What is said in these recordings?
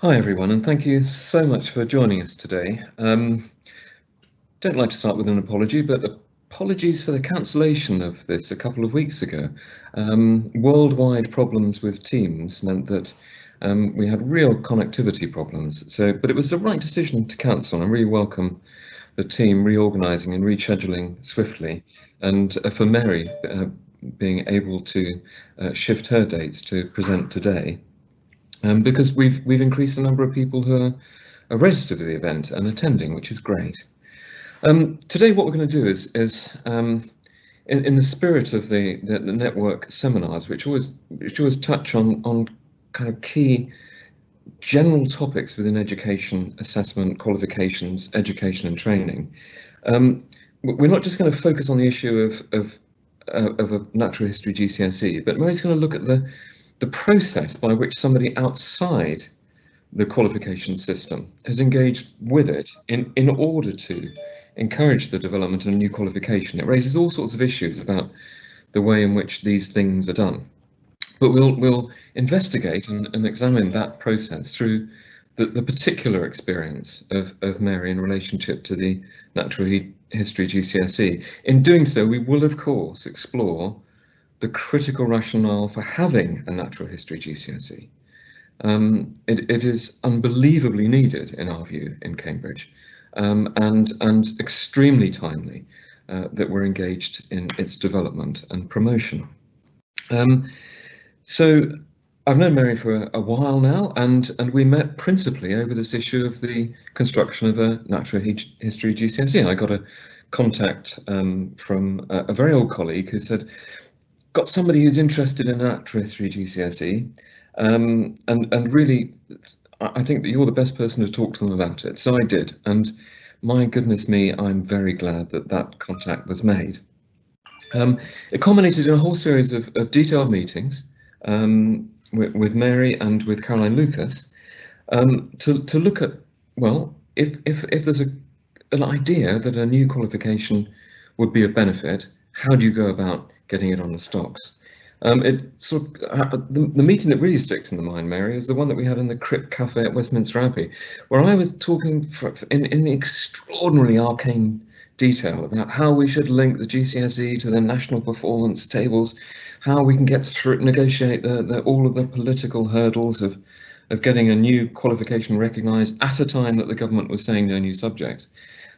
Hi everyone, and thank you so much for joining us today. Don't like to start with an apology, but apologies for the cancellation of this a couple of weeks ago. Worldwide problems with Teams meant that we had real connectivity problems. But it was the right decision to cancel. I really welcome the team reorganising and rescheduling swiftly, and for Mary being able to shift her dates to present today. Because we've increased the number of people who are registered for the event and attending, which is great. Today, what we're going to do is in the spirit of the network seminars, which always touch on kind of key general topics within education, assessment, qualifications, education and training. We're not just going to focus on the issue of a natural history GCSE, but Mary's going to look at the process by which somebody outside the qualification system has engaged with it in order to encourage the development of a new qualification. It raises all sorts of issues about the way in which these things are done. But we'll investigate and examine that process through the particular experience of Mary in relationship to the Natural History GCSE. In doing so, we will, of course, explore the critical rationale for having a natural history GCSE. It is unbelievably needed, in our view, in Cambridge, and extremely timely that we're engaged in its development and promotion. So I've known Mary for a while now, and we met principally over this issue of the construction of a natural history GCSE. I got a contact from a very old colleague who said, got somebody who's interested in natural history GCSE, and really I think that you're the best person to talk to them about it. So I did, and my goodness me, I'm very glad that that contact was made. It culminated in a whole series of detailed meetings with Mary and with Caroline Lucas to look at, well, if there's an idea that a new qualification would be of benefit, how do you go about getting it on the stocks? The meeting that really sticks in the mind, Mary, is the one that we had in the Crypt Cafe at Westminster Abbey, where I was talking in extraordinarily arcane detail about how we should link the GCSE to the national performance tables, how we can get through negotiate all of the political hurdles of getting a new qualification recognised at a time that the government was saying no new subjects.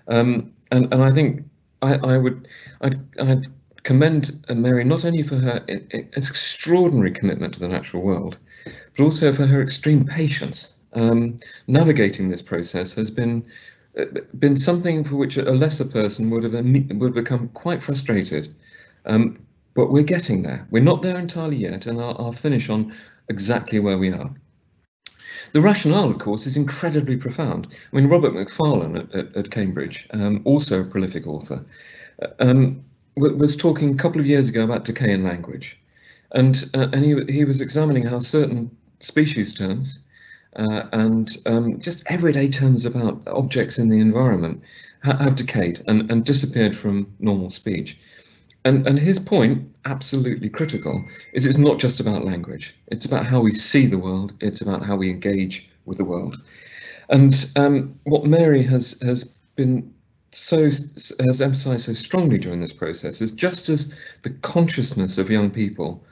And I think I'd commend Mary not only for her extraordinary commitment to the natural world, but also for her extreme patience. Navigating this process has been something for which a lesser person would become quite frustrated. But we're getting there. We're not there entirely yet, and I'll finish on exactly where we are. The rationale, of course, is incredibly profound. I mean, Robert Macfarlane at Cambridge, also a prolific author, was talking a couple of years ago about decay in language, and he was examining how certain species terms and just everyday terms about objects in the environment have decayed and disappeared from normal speech. And his point, absolutely critical, is it's not just about language. It's about how we see the world. It's about how we engage with the world. And what Mary has emphasised so strongly during this process is, just as the consciousness of young people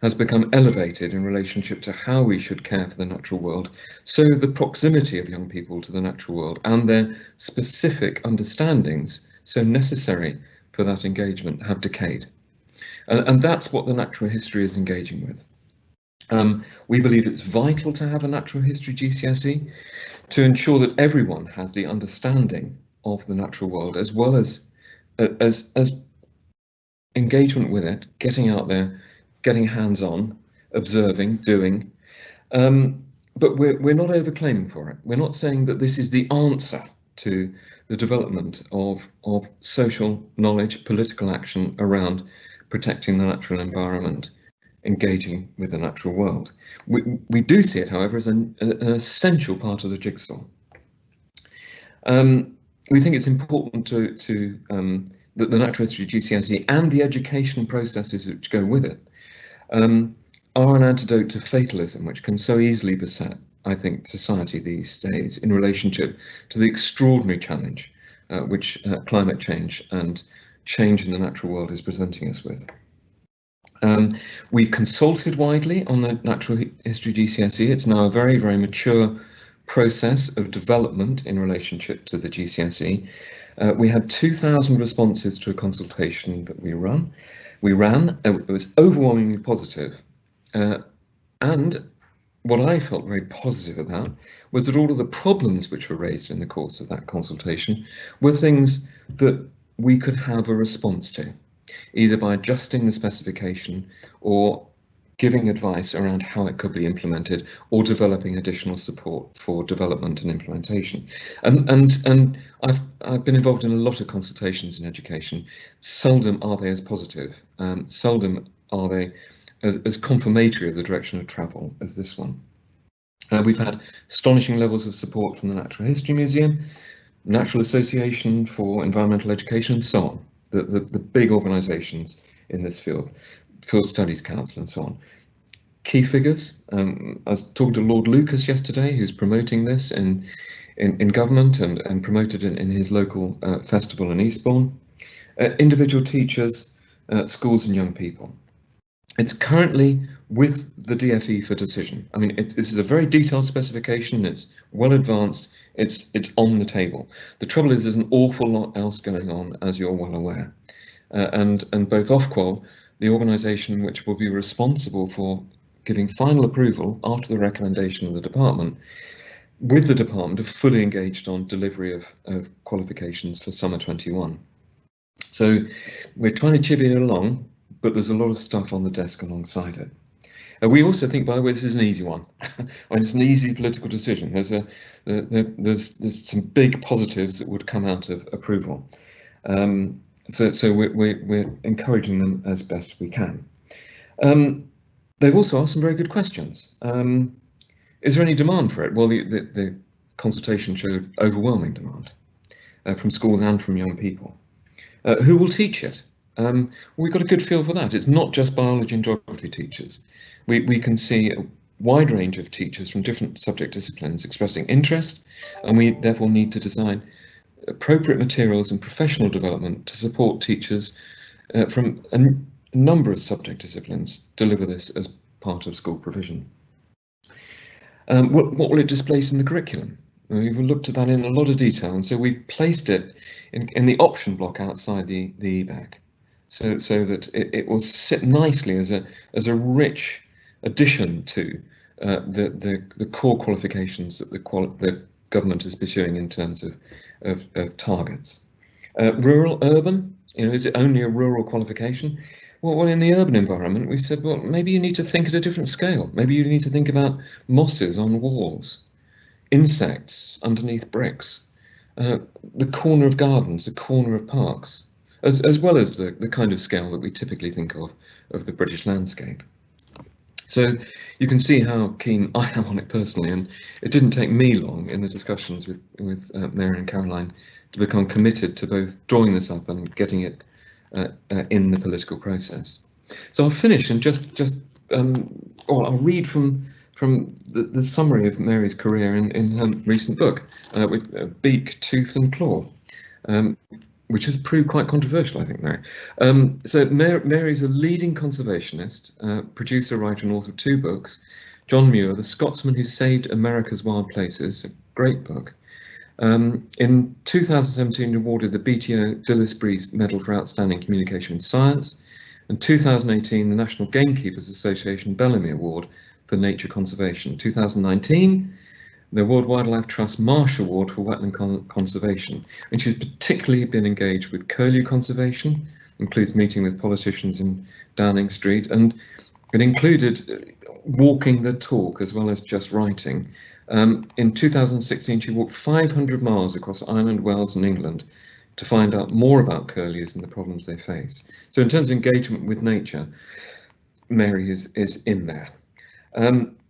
has become elevated in relationship to how we should care for the natural world, so the proximity of young people to the natural world and their specific understandings so necessary for that engagement have decayed. And that's what the natural history is engaging with. We believe it's vital to have a natural history GCSE to ensure that everyone has the understanding of the natural world, as well as engagement with it, getting out there, getting hands-on, observing, doing. But we're not overclaiming for it. We're not saying that this is the answer to the development of social knowledge, political action around protecting the natural environment, engaging with the natural world. We do see it, however, as an essential part of the jigsaw. We think it's important that the natural history GCSE and the education processes which go with it are an antidote to fatalism, which can so easily beset I think, society these days in relationship to the extraordinary challenge which climate change and change in the natural world is presenting us with. We consulted widely on the Natural History GCSE. It's now a very, very mature process of development in relationship to the GCSE. We had 2,000 responses to a consultation that we ran. It was overwhelmingly positive. And what I felt very positive about was that all of the problems which were raised in the course of that consultation were things that we could have a response to, either by adjusting the specification or giving advice around how it could be implemented or developing additional support for development and implementation. And I've been involved in a lot of consultations in education. Seldom are they as positive, seldom are they as confirmatory of the direction of travel as this one. We've had astonishing levels of support from the Natural History Museum, Natural Association for Environmental Education, and so on. The big organisations in this field, Field Studies Council and so on. Key figures, I was talking to Lord Lucas yesterday, who's promoting this in government and promoted it in his local festival in Eastbourne. Individual teachers, schools and young people. It's currently with the DFE for decision. I mean, this is a very detailed specification, it's well advanced, it's on the table. The trouble is there's an awful lot else going on, as you're well aware. And both Ofqual, the organisation which will be responsible for giving final approval after the recommendation of the department, with the department are fully engaged on delivery of qualifications for summer 21. So we're trying to chivvy it along, but there's a lot of stuff on the desk alongside it. We also think, by the way, this is an easy one. It's an easy political decision. There's some big positives that would come out of approval. So we're encouraging them as best we can. They've also asked some very good questions. Is there any demand for it? Well, the consultation showed overwhelming demand from schools and from young people. Who will teach it? We've got a good feel for that. It's not just biology and geography teachers. We can see a wide range of teachers from different subject disciplines expressing interest, and we therefore need to design appropriate materials and professional development to support teachers from a number of subject disciplines deliver this as part of school provision. What will it displace in the curriculum? We've looked at that in a lot of detail, and so we've placed it in the option block outside the EBAC, so that it will sit nicely as a rich addition to the core qualifications that the government is pursuing in terms of targets. Rural, urban, is it only a rural qualification? Well, in the urban environment, we said, well, maybe you need to think at a different scale. Maybe you need to think about mosses on walls, insects underneath bricks, the corner of gardens, the corner of parks, as well as the kind of scale that we typically think of the British landscape. So you can see how keen I am on it personally, and it didn't take me long in the discussions with Mary and Caroline to become committed to both drawing this up and getting it in the political process. So I'll finish and I'll read from the summary of Mary's career in her recent book, with Beak, Tooth and Claw, which has proved quite controversial, I think, Mary. So Mary's a leading conservationist, producer, writer and author of 2 books. John Muir, The Scotsman Who Saved America's Wild Places, a great book. In 2017, awarded the BTO Dillisbury Medal for Outstanding Communication in Science, and 2018, the National Gamekeepers Association Bellamy Award for Nature Conservation. 2019, the World Wildlife Trust Marsh Award for Wetland Conservation, and she's particularly been engaged with curlew conservation, includes meeting with politicians in Downing Street, and it included walking the talk as well as just writing. In 2016, she walked 500 miles across Ireland, Wales and England to find out more about curlews and the problems they face. So in terms of engagement with nature, Mary is in there.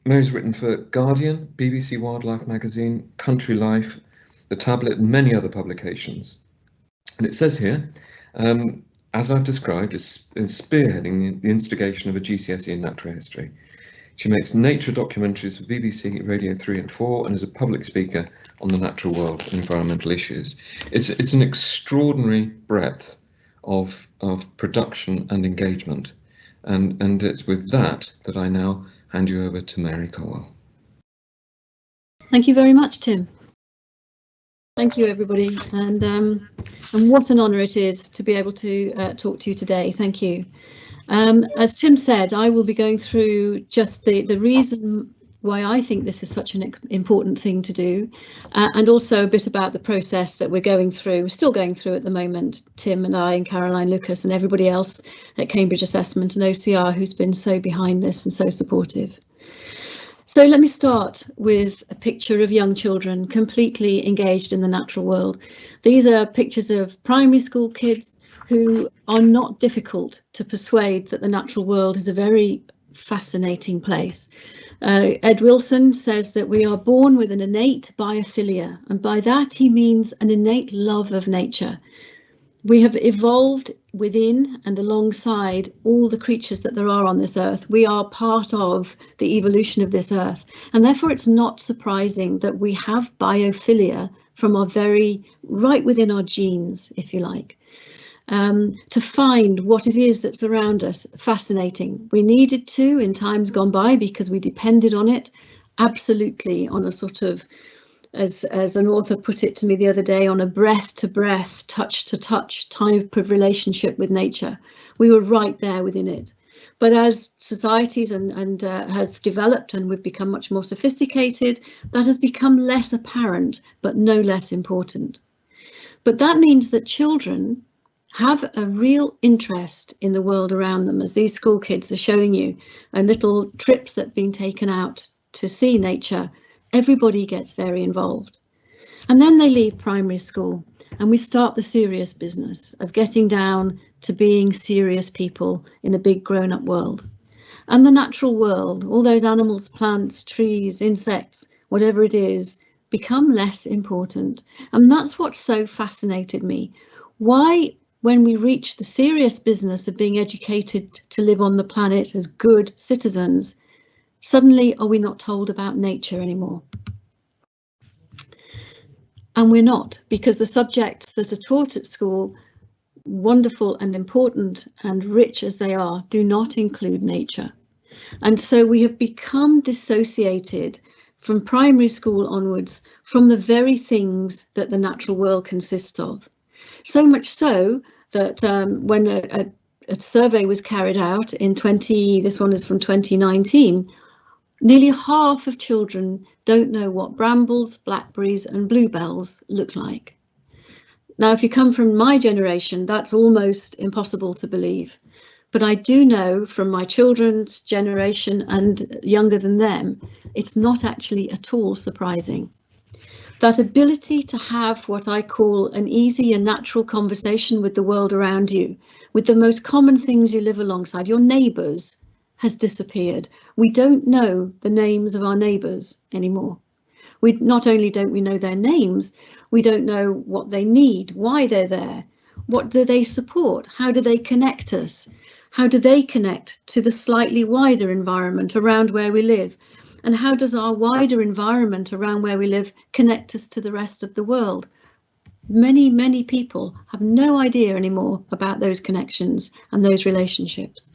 Mary's written for Guardian, BBC Wildlife Magazine, Country Life, The Tablet and many other publications. And it says here, as I've described, is spearheading the instigation of a GCSE in natural history. She makes nature documentaries for BBC Radio 3 and 4 and is a public speaker on the natural world and environmental issues. It's an extraordinary breadth of production and engagement, and it's with that I now hand you over to Mary Colwell. Thank you very much, Tim. Thank you, everybody, and what an honour it is to be able to talk to you today. Thank you. As Tim said, I will be going through just the reason why I think this is such an important thing to do, and also a bit about the process that we're going through. We're still going through at the moment, Tim and I and Caroline Lucas and everybody else at Cambridge Assessment and OCR who's been so behind this and so supportive. So let me start with a picture of young children completely engaged in the natural world. These are pictures of primary school kids who are not difficult to persuade that the natural world is a very fascinating place. Ed Wilson says that we are born with an innate biophilia, and by that he means an innate love of nature. We have evolved within and alongside all the creatures that there are on this earth. We are part of the evolution of this earth, and therefore it's not surprising that we have biophilia from our very right within our genes, if you like. To find what it is that's around us fascinating. We needed to in times gone by because we depended on it, absolutely, on a sort of, as an author put it to me the other day, on a breath to breath, touch to touch type of relationship with nature. We were right there within it. But as societies and have developed and we've become much more sophisticated, that has become less apparent, but no less important. But that means that children have a real interest in the world around them, as these school kids are showing you, and little trips that have been taken out to see nature. Everybody gets very involved. And then they leave primary school and we start the serious business of getting down to being serious people in a big grown-up world. And the natural world, all those animals, plants, trees, insects, whatever it is, become less important. And that's what so fascinated me. Why, when we reach the serious business of being educated to live on the planet as good citizens, suddenly are we not told about nature anymore? And we're not, because the subjects that are taught at school, wonderful and important and rich as they are, do not include nature. And so we have become dissociated from primary school onwards from the very things that the natural world consists of. So much so that when a survey was carried out this one is from 2019, nearly half of children don't know what brambles, blackberries and bluebells look like. Now, if you come from my generation, that's almost impossible to believe. But I do know from my children's generation and younger than them, it's not actually at all surprising. That ability to have what I call an easy and natural conversation with the world around you, with the most common things you live alongside, your neighbours, has disappeared. We don't know the names of our neighbours anymore. Not only don't we know their names, we don't know what they need, why they're there, what do they support, how do they connect us, how do they connect to the slightly wider environment around where we live, and how does our wider environment around where we live connect us to the rest of the world. Many people have no idea anymore about those connections and those relationships.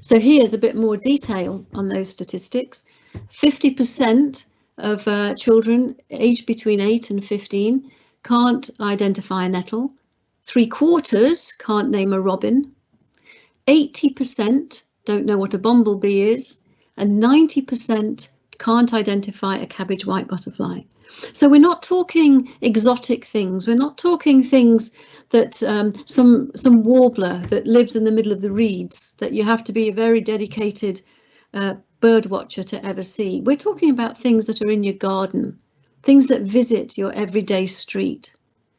So here's a bit more detail on those statistics. 50% of children aged between 8 and 15 can't identify a nettle. 3/4 can't name a robin. 80% don't know what a bumblebee is, and 90% can't identify a cabbage white butterfly. So we're not talking exotic things. We're not talking things that some warbler that lives in the middle of the reeds that you have to be a very dedicated bird watcher to ever see. We're talking about things that are in your garden, things that visit your everyday street,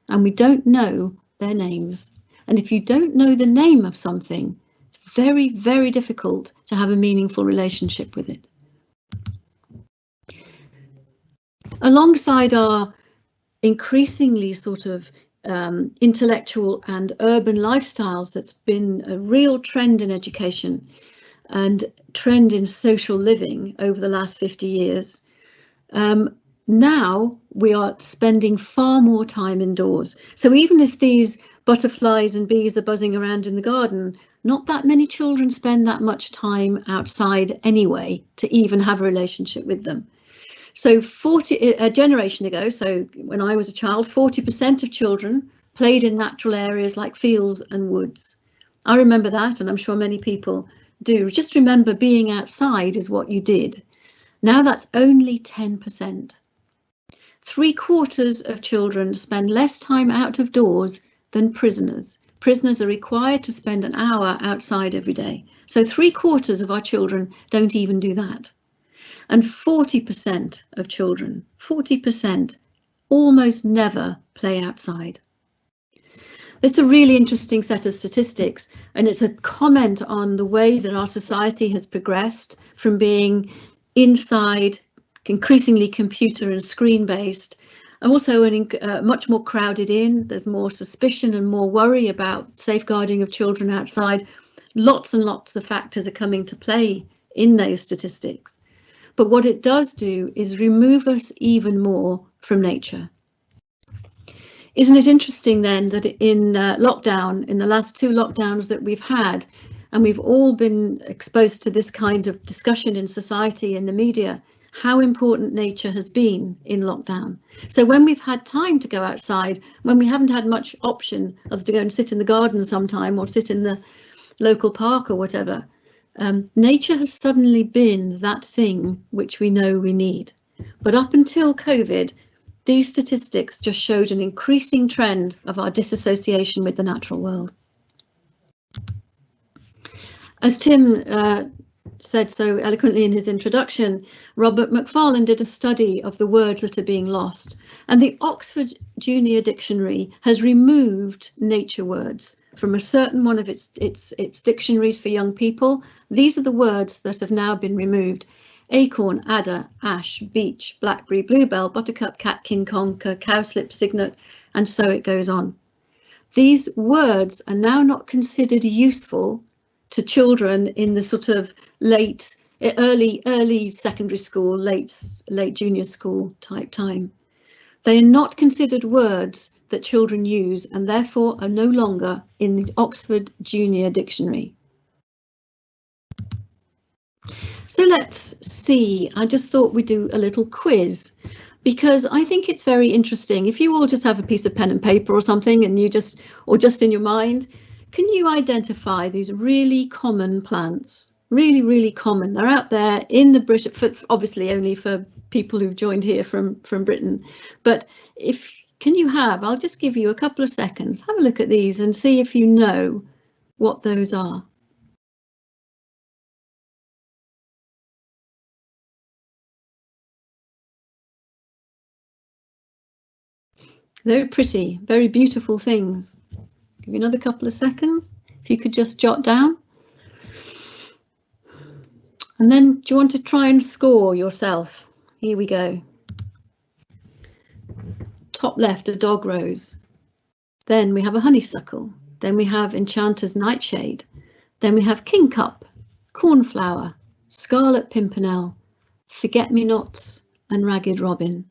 and we don't know their names. And if you don't know the name of something, it's very difficult to have a meaningful relationship with it. Alongside our increasingly sort of intellectual and urban lifestyles, that's been a real trend in education. and trend in social living over the last 50 years, now we are spending far more time indoors. So even if these butterflies and bees are buzzing around in the garden, not that many children spend that much time outside anyway to even have a relationship with them. So a generation ago, so when I was a child, 40% of children played in natural areas like fields and woods. I remember that, and I'm sure many people do. Just remember being outside is what you did. Now that's only 10%. 3/4 of children spend less time out of doors than prisoners. Prisoners are required to spend an hour outside every day. So 3/4 of our children don't even do that. And 40% of children, 40%, almost never play outside. It's a really interesting set of statistics, and it's a comment on the way that our society has progressed from being inside, increasingly computer and screen based, and also much more crowded in. There's more suspicion and more worry about safeguarding of children outside. Lots and lots of factors are coming to play in those statistics. But what it does do is remove us even more from nature. Isn't it interesting then that in lockdown, in the last 2 lockdowns that we've had, and we've all been exposed to this kind of discussion in society and the media, how important nature has been in lockdown. So when we've had time to go outside, when we haven't had much option of to go and sit in the garden sometime or sit in the local park or whatever, nature has suddenly been that thing which we know we need. But up until COVID, these statistics just showed an increasing trend of our disassociation with the natural world. As Tim said so eloquently in his introduction, Robert Macfarlane did a study of the words that are being lost, and the Oxford Junior Dictionary has removed nature words from a certain one of its dictionaries for young people. These are the words that have now been removed: acorn, adder, ash, beech, blackberry, bluebell, buttercup, catkin, conker, cowslip, cygnet, and so it goes on. These words are now not considered useful to children in the sort of early secondary school, late junior school type time. They are not considered words that children use, and therefore are no longer in the Oxford Junior Dictionary. So let's see, I just thought we'd do a little quiz, because I think it's very interesting. If you all just have a piece of pen and paper or something, and or just in your mind, can you identify these really common plants? Really common. They're out there in the British, obviously only for people who've joined here from Britain. But I'll just give you a couple of seconds. Have a look at these and see if you know what those are. Very pretty, very beautiful things. Give you another couple of seconds. If you could just jot down. And then do you want to try and score yourself? Here we go. Top left, a dog rose. Then we have a honeysuckle. Then we have enchanter's nightshade. Then we have kingcup, cornflower, scarlet pimpernel, forget-me-nots, and ragged robin.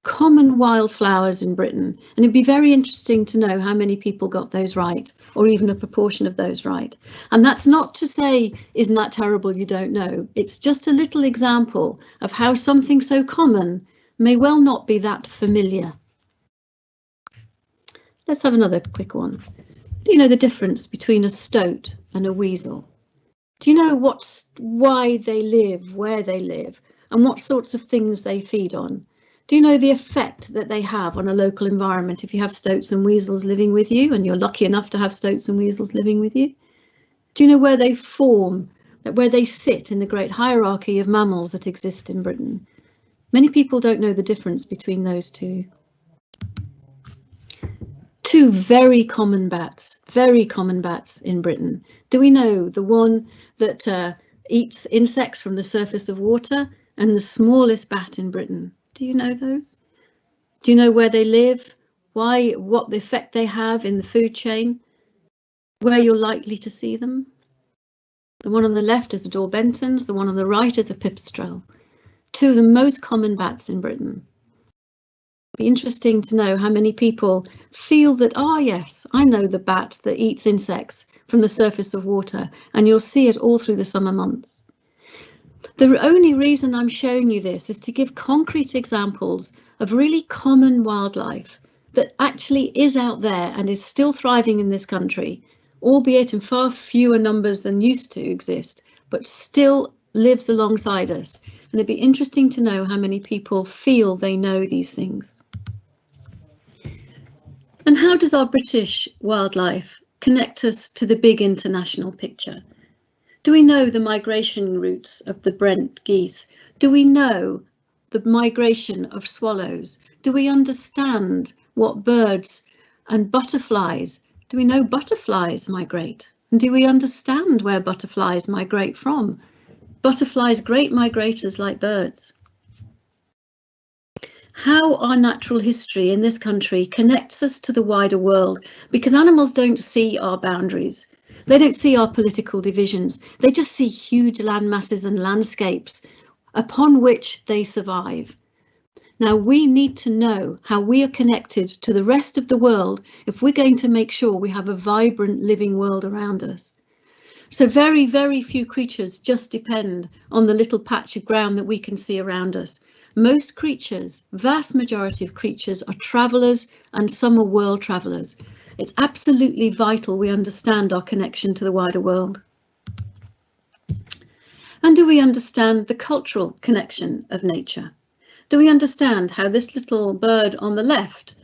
Common wildflowers in Britain, and it'd be very interesting to know how many people got those right, or even a proportion of those right. And that's not to say, isn't that terrible, you don't know. It's just a little example of how something so common may well not be that familiar. Let's have another quick one. Do you know the difference between a stoat and a weasel? Do you know why they live, where they live, and what sorts of things they feed on? Do you know the effect that they have on a local environment if you have stoats and weasels living with you, and you're lucky enough to have stoats and weasels living with you? Do you know where they form, where they sit in the great hierarchy of mammals that exist in Britain? Many people don't know the difference between those two. Two very common bats in Britain. Do we know the one that eats insects from the surface of water, and the smallest bat in Britain? Do you know those? Do you know where they live? What the effect they have in the food chain? Where you're likely to see them? The one on the left is a Daubenton's, the one on the right is a pipistrelle. Two of the most common bats in Britain. It'd be interesting to know how many people feel that, oh yes, I know the bat that eats insects from the surface of water, and you'll see it all through the summer months. The only reason I'm showing you this is to give concrete examples of really common wildlife that actually is out there and is still thriving in this country, albeit in far fewer numbers than used to exist, but still lives alongside us. And it'd be interesting to know how many people feel they know these things. And how does our British wildlife connect us to the big international picture? Do we know the migration routes of the Brent geese? Do we know the migration of swallows? Do we understand what birds and butterflies? Do we know butterflies migrate? And do we understand where butterflies migrate from? Butterflies, great migrators like birds. How our natural history in this country connects us to the wider world, because animals don't see our boundaries. They don't see our political divisions. They just see huge land masses and landscapes upon which they survive. Now, we need to know how we are connected to the rest of the world if we're going to make sure we have a vibrant living world around us. So very, very few creatures just depend on the little patch of ground that we can see around us. Most creatures, vast majority of creatures, are travellers, and some are world travellers. It's absolutely vital we understand our connection to the wider world. And do we understand the cultural connection of nature? Do we understand how this little bird on the left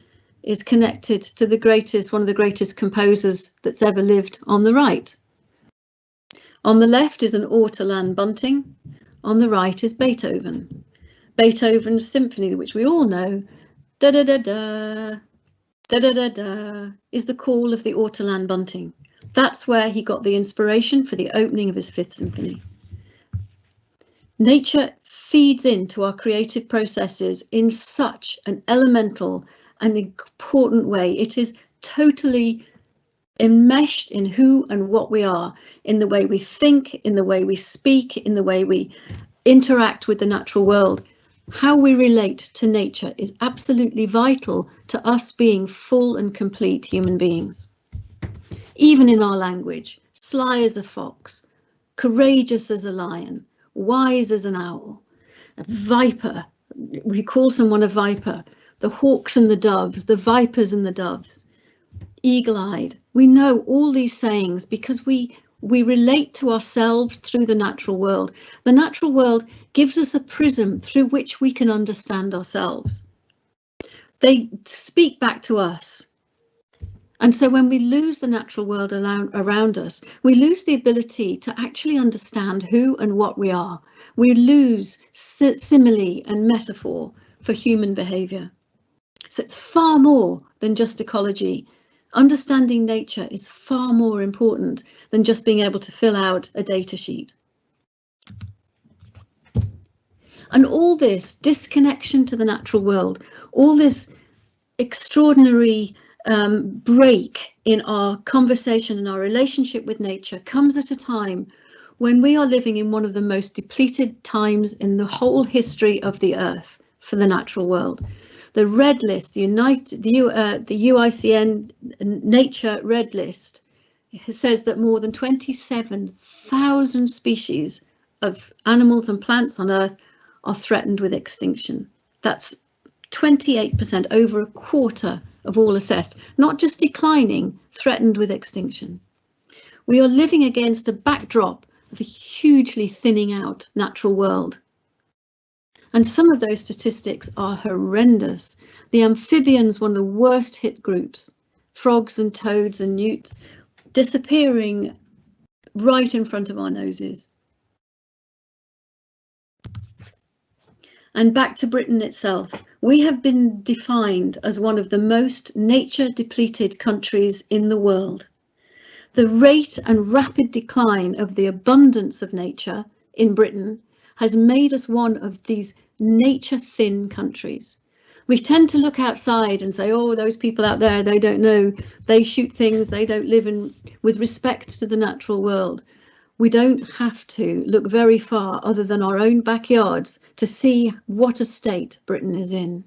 is connected to the greatest, one of the greatest composers that's ever lived on the right? On the left is an ortolan bunting, on the right is Beethoven. Beethoven's symphony, which we all know, da-da-da-da, da-da-da-da, is the call of the ortolan bunting. That's where he got the inspiration for the opening of his Fifth Symphony. Nature feeds into our creative processes in such an elemental and important way. It is totally enmeshed in who and what we are, in the way we think, in the way we speak, in the way we interact with the natural world. How we relate to nature is absolutely vital to us being full and complete human beings. Even in our language, sly as a fox, courageous as a lion, wise as an owl, a viper, we call someone a viper, the hawks and the doves, the vipers and the doves, eagle-eyed. We know all these sayings because we relate to ourselves through the natural world. The natural world gives us a prism through which we can understand ourselves. They speak back to us. And so when we lose the natural world around us, we lose the ability to actually understand who and what we are. We lose simile and metaphor for human behaviour. So it's far more than just ecology. Understanding nature is far more important than just being able to fill out a data sheet. And all this disconnection to the natural world, all this extraordinary break in our conversation and our relationship with nature comes at a time when we are living in one of the most depleted times in the whole history of the earth for the natural world. The red list, the UICN Nature Red List, says that more than 27,000 species of animals and plants on Earth are threatened with extinction. That's 28%, over a quarter of all assessed, not just declining, threatened with extinction. We are living against a backdrop of a hugely thinning out natural world. And some of those statistics are horrendous. The amphibians, one of the worst hit groups, frogs and toads and newts, disappearing right in front of our noses. And back to Britain itself, we have been defined as one of the most nature depleted countries in the world. The rate and rapid decline of the abundance of nature in Britain has made us one of these nature thin countries. We tend to look outside and say, oh, those people out there, they don't know, they shoot things, they don't live with respect to the natural world. We don't have to look very far other than our own backyards to see what a state Britain is in.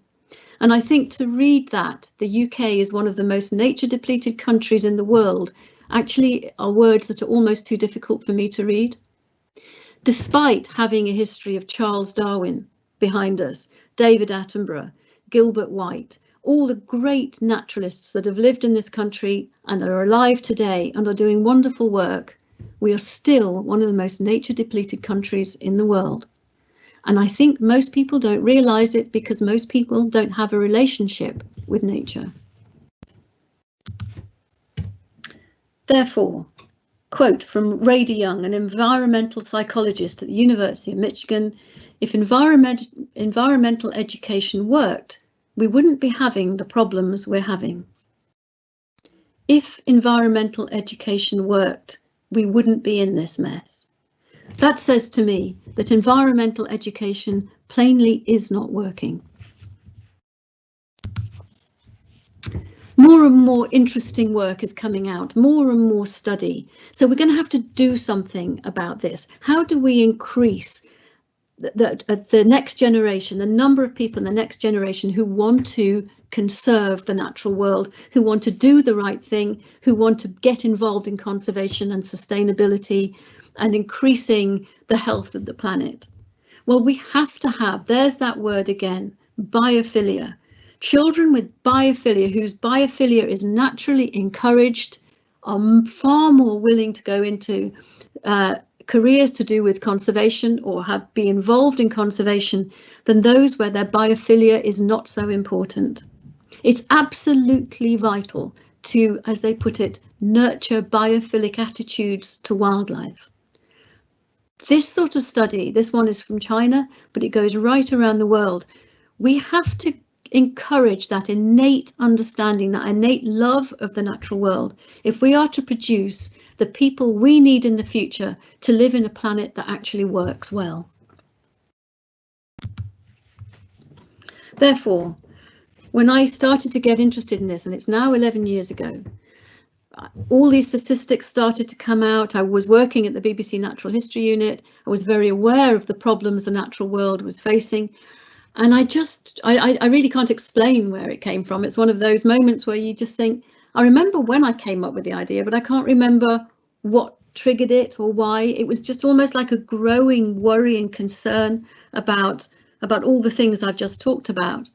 And I think to read that, the UK is one of the most nature depleted countries in the world, actually are words that are almost too difficult for me to read. Despite having a history of Charles Darwin behind us, David Attenborough, Gilbert White, all the great naturalists that have lived in this country and are alive today and are doing wonderful work, we are still one of the most nature depleted countries in the world. And I think most people don't realise it because most people don't have a relationship with nature. Therefore, quote from Ray DeYoung, an environmental psychologist at the University of Michigan, if environmental education worked, we wouldn't be having the problems we're having. If environmental education worked, we wouldn't be in this mess. That says to me that environmental education plainly is not working. More and more interesting work is coming out, more and more study. So we're going to have to do something about this. How do we increase the next generation, the number of people in the next generation who want to conserve the natural world, who want to do the right thing, who want to get involved in conservation and sustainability and increasing the health of the planet? Well, we have to have, there's that word again, biophilia. Children with biophilia, whose biophilia is naturally encouraged, are far more willing to go into careers to do with conservation or be involved in conservation than those where their biophilia is not so important. It's absolutely vital to, as they put it, nurture biophilic attitudes to wildlife. This sort of study, this one is from China, but it goes right around the world. We have to encourage that innate understanding, that innate love of the natural world, if we are to produce the people we need in the future to live in a planet that actually works well. Therefore, when I started to get interested in this, and it's now 11 years ago, all these statistics started to come out. I was working at the BBC Natural History Unit. I was very aware of the problems the natural world was facing. And I really can't explain where it came from. It's one of those moments where you just think, I remember when I came up with the idea, but I can't remember what triggered it or why. It was just almost like a growing worry and concern about all the things I've just talked about.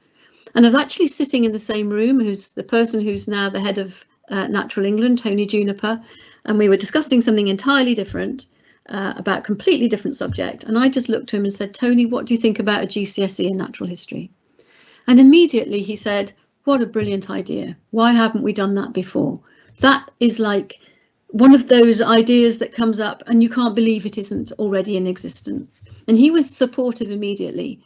And I was actually sitting in the same room who's the person who's now the head of Natural England, Tony Juniper, and we were discussing something entirely different. About a completely different subject, and I just looked to him and said, Tony, what do you think about a GCSE in natural history? And immediately he said, what a brilliant idea. Why haven't we done that before? That is like one of those ideas that comes up and you can't believe it isn't already in existence. And he was supportive immediately.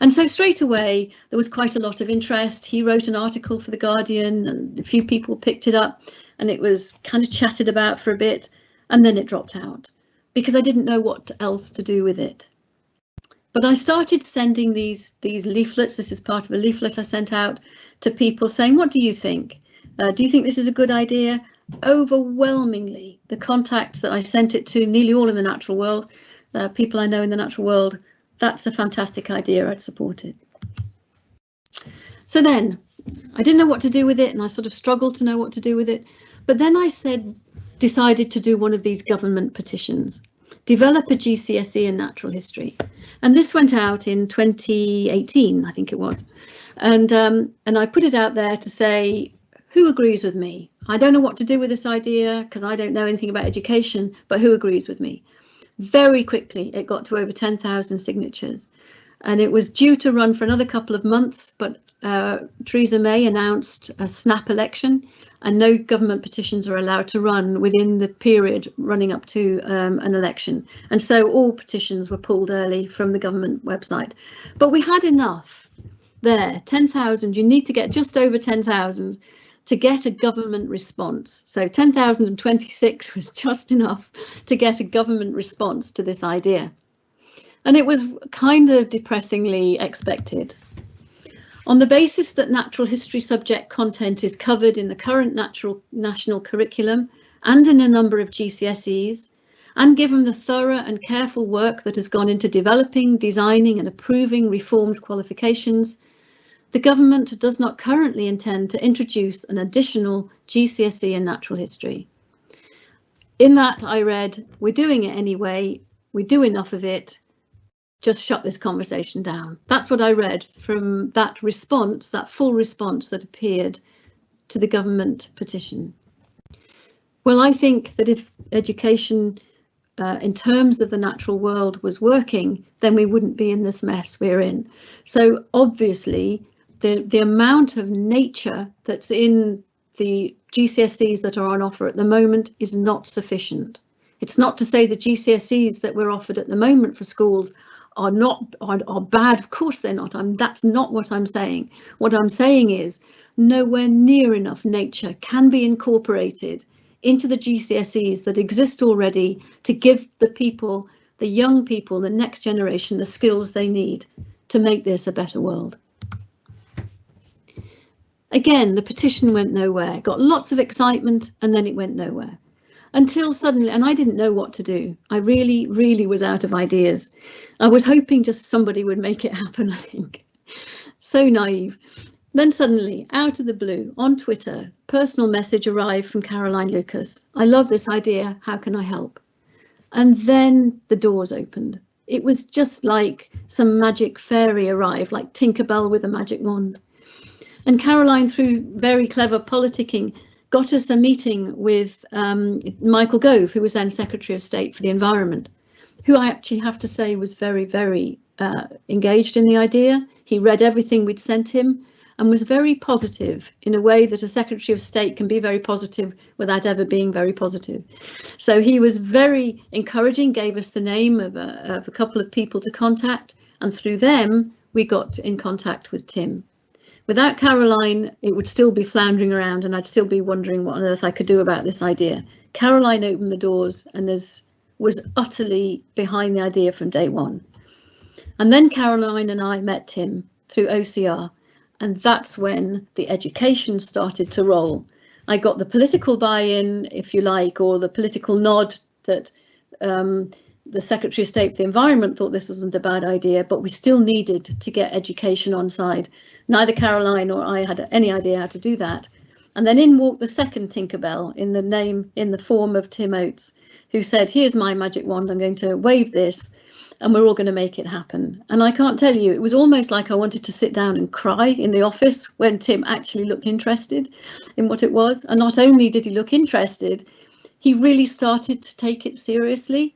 And so straight away there was quite a lot of interest. He wrote an article for The Guardian and a few people picked it up and it was kind of chatted about for a bit and then it dropped out, because I didn't know what else to do with it. But I started sending these leaflets. This is part of a leaflet I sent out to people saying, what do you think? Do you think this is a good idea? Overwhelmingly, the contacts that I sent it to, nearly all in the natural world, people I know in the natural world, that's a fantastic idea, I'd support it. So then I didn't know what to do with it and I sort of struggled to know what to do with it. But then I decided to do one of these government petitions, develop a GCSE in natural history. And this went out in 2018, I think it was. And I put it out there to say, who agrees with me? I don't know what to do with this idea because I don't know anything about education, but who agrees with me? Very quickly, it got to over 10,000 signatures. And it was due to run for another couple of months, but Theresa May announced a snap election and no government petitions are allowed to run within the period running up to an election. And so all petitions were pulled early from the government website. But we had enough there, 10,000, you need to get just over 10,000 to get a government response. So 10,026 was just enough to get a government response to this idea. And it was kind of depressingly expected. On the basis that natural history subject content is covered in the current national curriculum and in a number of GCSEs, And given the thorough and careful work that has gone into developing, designing and approving reformed qualifications, the government does not currently intend to introduce an additional GCSE in natural history. In that I read, we're doing it anyway, we do enough of it, just shut this conversation down. That's what I read from that response, that full response that appeared to the government petition. Well, I think that if education in terms of the natural world was working, then we wouldn't be in this mess we're in. So obviously, the amount of nature that's in the GCSEs that are on offer at the moment is not sufficient. It's not to say the GCSEs that we're offered at the moment for schools are bad. Of course they're not. That's not what I'm saying. What I'm saying is nowhere near enough nature can be incorporated into the GCSEs that exist already to give the people, the young people, the next generation, the skills they need to make this a better world. Again, the petition went nowhere, got lots of excitement, and then it went nowhere. Until suddenly, and I didn't know what to do. I really, really was out of ideas. I was hoping just somebody would make it happen, I think. So naive. Then suddenly, out of the blue, on Twitter, personal message arrived from Caroline Lucas. I love this idea, how can I help? And then the doors opened. It was just like some magic fairy arrived, like Tinkerbell with a magic wand. And Caroline, through very clever politicking, got us a meeting with Michael Gove, who was then Secretary of State for the Environment, who I actually have to say was very, very engaged in the idea. He read everything we'd sent him and was very positive in a way that a Secretary of State can be very positive without ever being very positive. So he was very encouraging, gave us the name of a couple of people to contact, and through them we got in contact with Tim. Without Caroline, it would still be floundering around and I'd still be wondering what on earth I could do about this idea. Caroline opened the doors and was utterly behind the idea from day one. And then Caroline and I met Tim through OCR, and that's when the education started to roll. I got the political buy-in, if you like, or the political nod that the Secretary of State for the Environment thought this wasn't a bad idea, but we still needed to get education on side. Neither Caroline or I had any idea how to do that. And then in walked the second Tinkerbell in the form of Tim Oates, who said, here's my magic wand, I'm going to wave this and we're all going to make it happen. And I can't tell you, it was almost like I wanted to sit down and cry in the office when Tim actually looked interested in what it was. And not only did he look interested, he really started to take it seriously.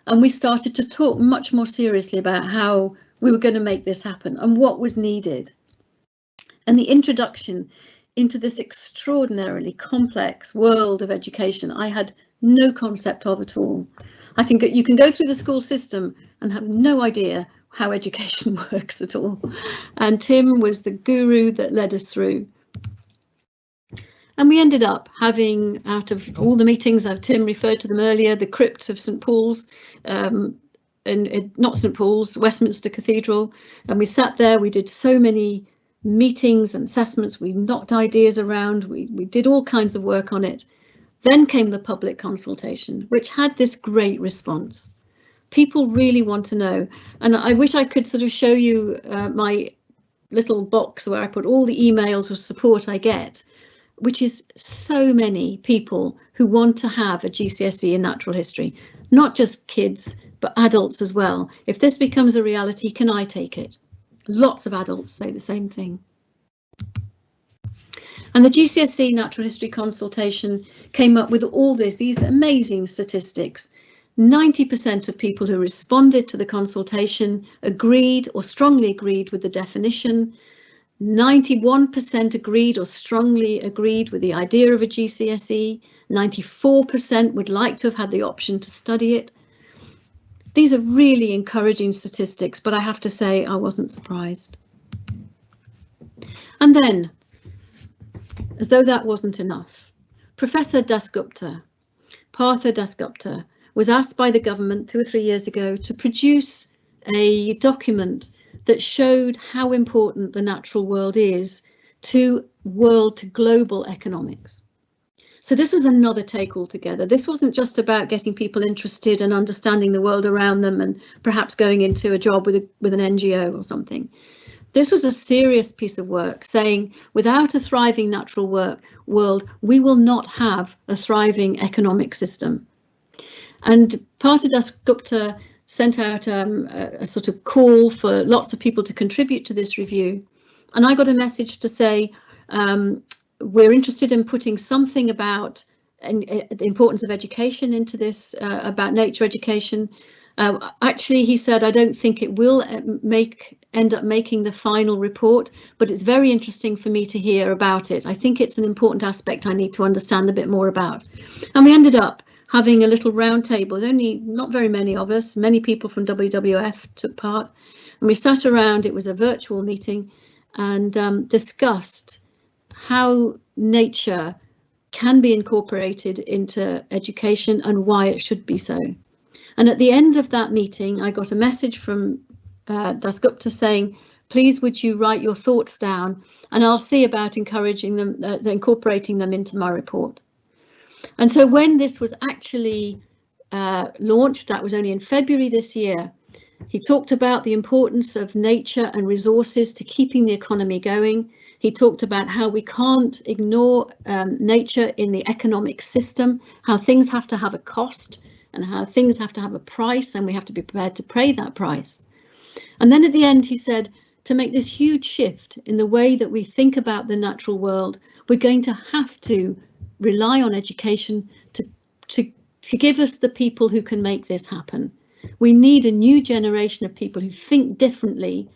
And we started to talk much more seriously about how we were going to make this happen and what was needed. And the introduction into this extraordinarily complex world of education, I had no concept of at all. You can go through the school system and have no idea how education works at all. And Tim was the guru that led us through. And we ended up having, out of all the meetings, Tim referred to them earlier, the crypt of St Paul's, and not St Paul's, Westminster Cathedral. And we sat there, we did so many meetings and assessments, we knocked ideas around, we did all kinds of work on it. Then came the public consultation, which had this great response. People really want to know. And I wish I could sort of show you my little box where I put all the emails of support I get, which is so many people who want to have a GCSE in natural history, not just kids, but adults as well. If this becomes a reality, can I take it? Lots of adults say the same thing. And the GCSE Natural History Consultation came up with all these amazing statistics. 90% of people who responded to the consultation agreed or strongly agreed with the definition. 91% agreed or strongly agreed with the idea of a GCSE. 94% would like to have had the option to study it. These are really encouraging statistics, but I have to say I wasn't surprised. And then, as though that wasn't enough, Professor Dasgupta, Partha Dasgupta, was asked by the government 2 or 3 years ago to produce a document that showed how important the natural world is to global economics. So this was another take altogether. This wasn't just about getting people interested and understanding the world around them and perhaps going into a job with an NGO or something. This was a serious piece of work saying without a thriving natural world, we will not have a thriving economic system. And part of Dasgupta sent out a sort of call for lots of people to contribute to this review. And I got a message to say, we're interested in putting something about the importance of education into this, about nature education. Actually, he said, I don't think it will end up making the final report, but it's very interesting for me to hear about it. I think it's an important aspect I need to understand a bit more about. And we ended up having a little round table. Only not very many of us, many people from WWF took part, and we sat around. It was a virtual meeting, and discussed how nature can be incorporated into education and why it should be so. And at the end of that meeting, I got a message from Dasgupta saying, please would you write your thoughts down, and I'll see about encouraging them, incorporating them into my report. And so when this was actually launched, that was only in February this year, he talked about the importance of nature and resources to keeping the economy going. He talked about how we can't ignore nature in the economic system, how things have to have a cost and how things have to have a price, and we have to be prepared to pay that price. And then at the end, he said, to make this huge shift in the way that we think about the natural world, we're going to have to rely on education to give us the people who can make this happen. We need a new generation of people who think differently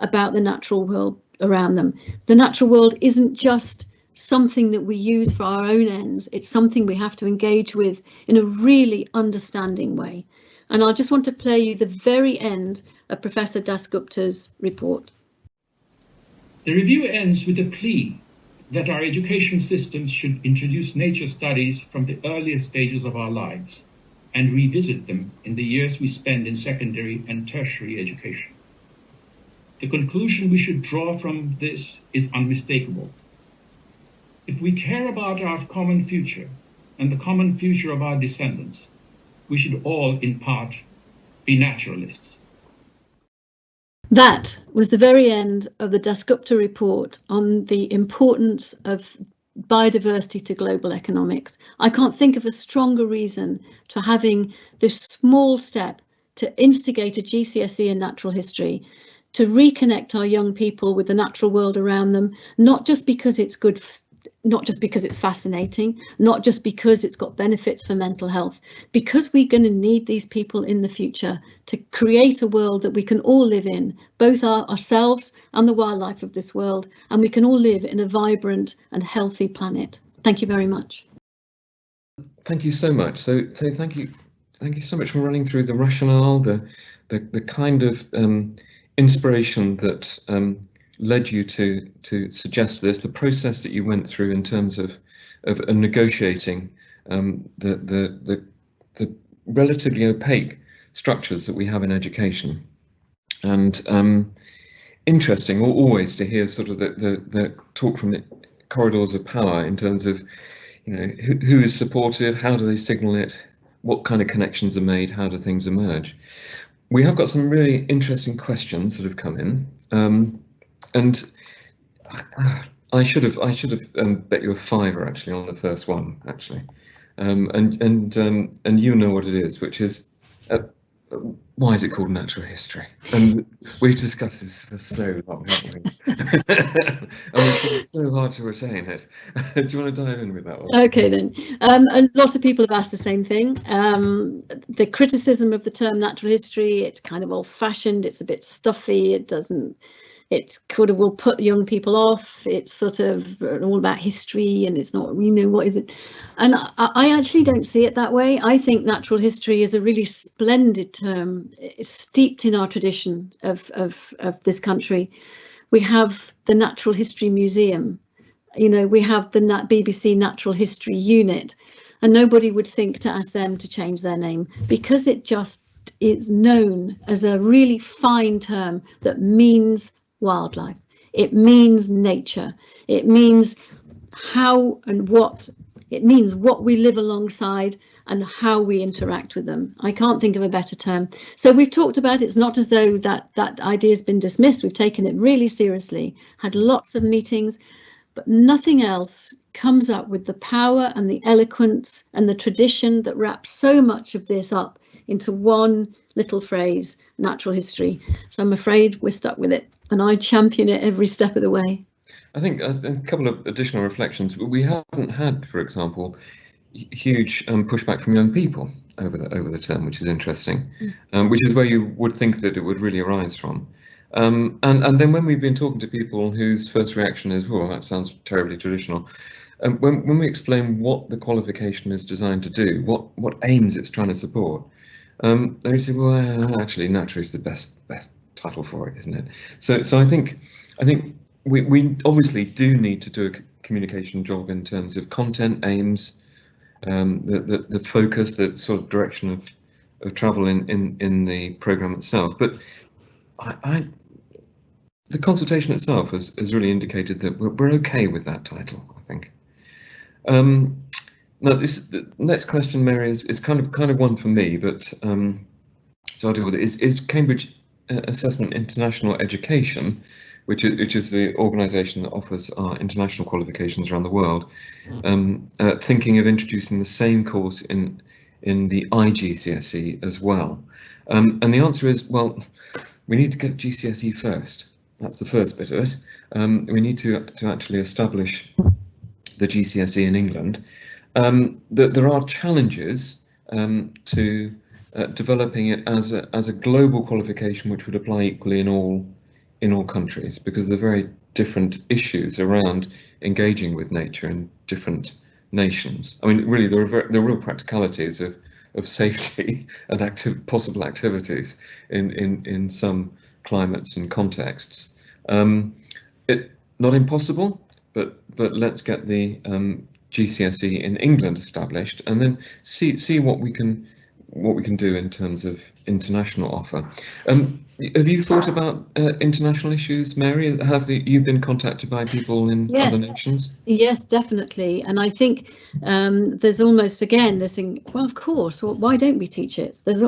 about the natural world around them. The natural world isn't just something that we use for our own ends. It's something we have to engage with in a really understanding way. And I just want to play you the very end of Professor Dasgupta's report. The review ends with a plea that our education systems should introduce nature studies from the earliest stages of our lives and revisit them in the years we spend in secondary and tertiary education. The conclusion we should draw from this is unmistakable. If we care about our common future and the common future of our descendants, we should all, in part, be naturalists. That was the very end of the Dasgupta report on the importance of biodiversity to global economics. I can't think of a stronger reason to having this small step to instigate a GCSE in natural history, to reconnect our young people with the natural world around them, not just because it's good, not just because it's fascinating, not just because it's got benefits for mental health, because we're going to need these people in the future to create a world that we can all live in, both ourselves and the wildlife of this world, and we can all live in a vibrant and healthy planet. Thank you very much. Thank you so much. So thank you so much for running through the rationale, the kind of inspiration that led you to suggest this, the process that you went through in terms of negotiating the relatively opaque structures that we have in education, and interesting always to hear sort of the talk from the corridors of power in terms of, you know, who is supportive, how do they signal it, what kind of connections are made, how do things emerge. We have got some really interesting questions that have come in. And I should have bet you a £5 actually on the first one actually, and you know what it is, which is why is it called natural history? And we've discussed this for so long, haven't we? And it's so hard to retain it. Do you want to dive in with that one? Okay then. A lot of people have asked the same thing. The criticism of the term natural history, it's kind of old-fashioned, it's a bit stuffy, it kind of will put young people off. It's sort of all about history and it's not, you know, what is it? And I actually don't see it that way. I think natural history is a really splendid term. It's steeped in our tradition of this country. We have the Natural History Museum, you know, we have the BBC Natural History Unit, and nobody would think to ask them to change their name because it just is known as a really fine term that means wildlife. It means nature. It means how and what It means what we live alongside and how we interact with them. I can't think of a better term. So we've talked about it. It's not as though that idea has been dismissed. We've taken it really seriously, had lots of meetings, but nothing else comes up with the power and the eloquence and the tradition that wraps so much of this up into one little phrase, natural history. So I'm afraid we're stuck with it, and I champion it every step of the way. I think a couple of additional reflections. We haven't had, for example, huge pushback from young people over the term, which is interesting, which is where you would think that it would really arise from. And then when we've been talking to people whose first reaction is, "Oh, that sounds terribly traditional," when we explain what the qualification is designed to do, what aims it's trying to support, they say, "Well, actually, naturally is the best title for it, isn't it?" So I think we obviously do need to do a communication job in terms of content, aims, the focus, the sort of direction of travel in the programme itself. But the consultation itself has really indicated that we're okay with that title, I think. Now, the next question, Mary, is kind of one for me, but so I'll deal with it. Is Cambridge Assessment International Education, which is the organisation that offers our international qualifications around the world, thinking of introducing the same course in the IGCSE as well? And the answer is, well, we need to get GCSE first. That's the first bit of it. We need to actually establish the GCSE in England. There are challenges to developing it as a global qualification, which would apply equally in all countries, because there are very different issues around engaging with nature in different nations. I mean, really, there are real practicalities of safety and possible activities in some climates and contexts. Not impossible, but let's get the GCSE in England established, and then see what we can do in terms of international offer. Have you thought about international issues, Mary? Have you been contacted by people in other nations? Yes, definitely. And I think there's almost, again, this thing, well, of course, why don't we teach it? There's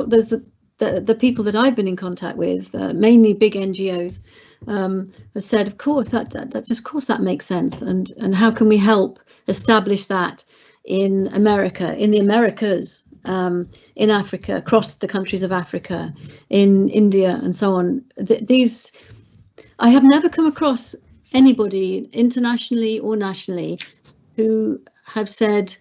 the people that I've been in contact with, mainly big NGOs, have said, of course, that makes sense. And how can we help establish that in America, in the Americas, in Africa, across the countries of Africa, in India, and so on. I have never come across anybody internationally or nationally who have said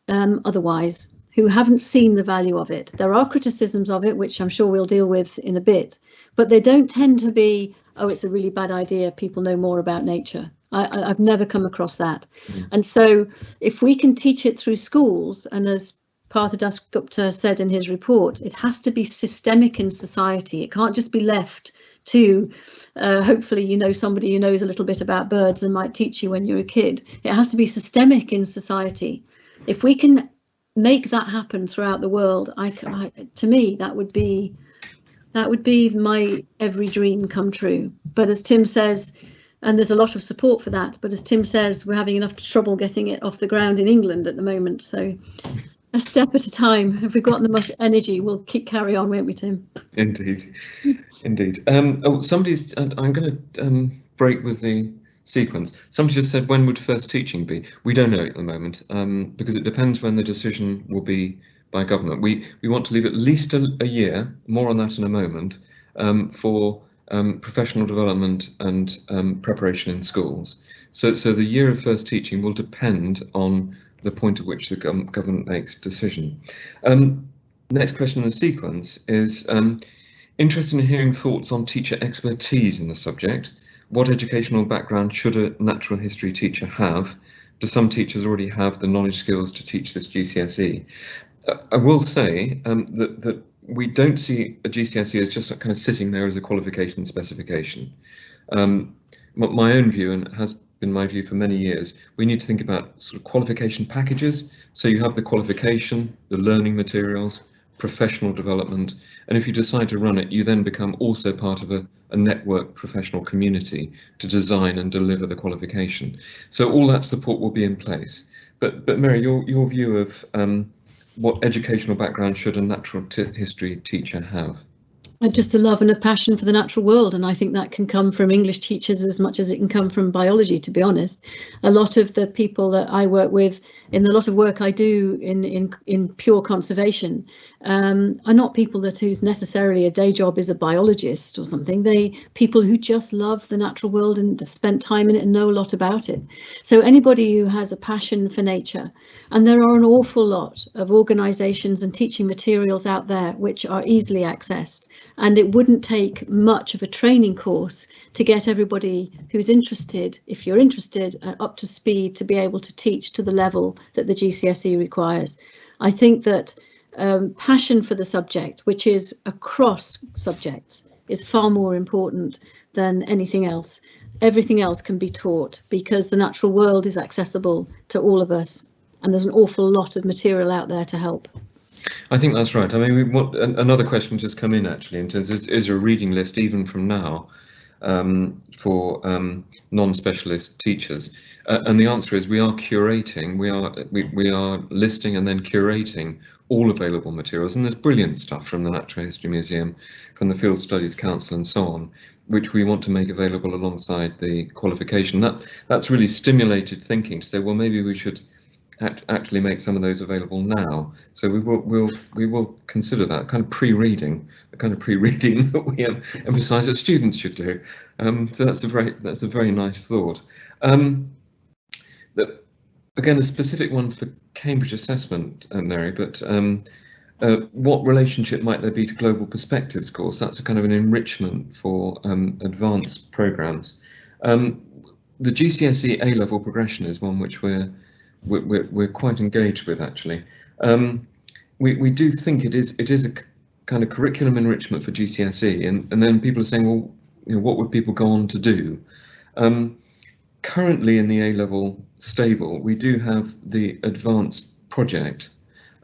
otherwise, who haven't seen the value of it. There are criticisms of it, which I'm sure we'll deal with in a bit, but they don't tend to be, oh, it's a really bad idea, people know more about nature. I've never come across that. And so if we can teach it through schools, and as Partha Dasgupta said in his report, it has to be systemic in society. It can't just be left to, hopefully, somebody who knows a little bit about birds and might teach you when you're a kid. It has to be systemic in society. If we can make that happen throughout the world, to me, that would be my every dream come true. But as Tim says, and there's a lot of support for that, but as Tim says, we're having enough trouble getting it off the ground in England at the moment. So a step at a time. If we've got the much energy, we'll carry on, won't we, Tim? Indeed. I'm going to break with the sequence. Somebody just said, when would first teaching be? We don't know at the moment, because it depends when the decision will be by government. We want to leave at least a year, more on that in a moment, for professional development and preparation in schools. So the year of first teaching will depend on the point at which the government makes decision. Next question in the sequence is, interested in hearing thoughts on teacher expertise in the subject. What educational background should a natural history teacher have? Do some teachers already have the knowledge skills to teach this GCSE? I will say that we don't see a GCSE as just kind of sitting there as a qualification specification. My own view, and it has been my view for many years, we need to think about sort of qualification packages. So you have the qualification, the learning materials, professional development, and if you decide to run it, you then become also part of a network professional community to design and deliver the qualification. So all that support will be in place. But Mary, your view of what educational background should a natural history teacher have? Just a love and a passion for the natural world, and I think that can come from English teachers as much as it can come from biology, to be honest. A lot of the people that I work with in a lot of work I do in pure conservation are not people whose necessarily a day job is a biologist or something. People who just love the natural world and have spent time in it and know a lot about it. So anybody who has a passion for nature, and there are an awful lot of organisations and teaching materials out there which are easily accessed. And it wouldn't take much of a training course to get everybody who's interested, if you're interested, up to speed to be able to teach to the level that the GCSE requires. I think that passion for the subject, which is across subjects, is far more important than anything else. Everything else can be taught because the natural world is accessible to all of us, and there's an awful lot of material out there to help. I think that's right. I mean, another question just come in actually in terms of is there a reading list even from now for non-specialist teachers? And the answer is we are curating, we are listing and then curating all available materials, and there's brilliant stuff from the Natural History Museum, from the Field Studies Council and so on, which we want to make available alongside the qualification. That's really stimulated thinking to say, well, maybe we should actually make some of those available now. So we will consider that kind of pre-reading, the kind of pre-reading that we emphasise that students should do. So that's a very nice thought. Again, a specific one for Cambridge Assessment, Mary, but what relationship might there be to Global Perspectives course? That's a kind of an enrichment for advanced programmes. The GCSE A-level progression is one which we're quite engaged with actually. We do think it is a kind of curriculum enrichment for GCSE, and then people are saying, well, you know, what would people go on to do? Currently in the A-level stable, we do have the advanced project,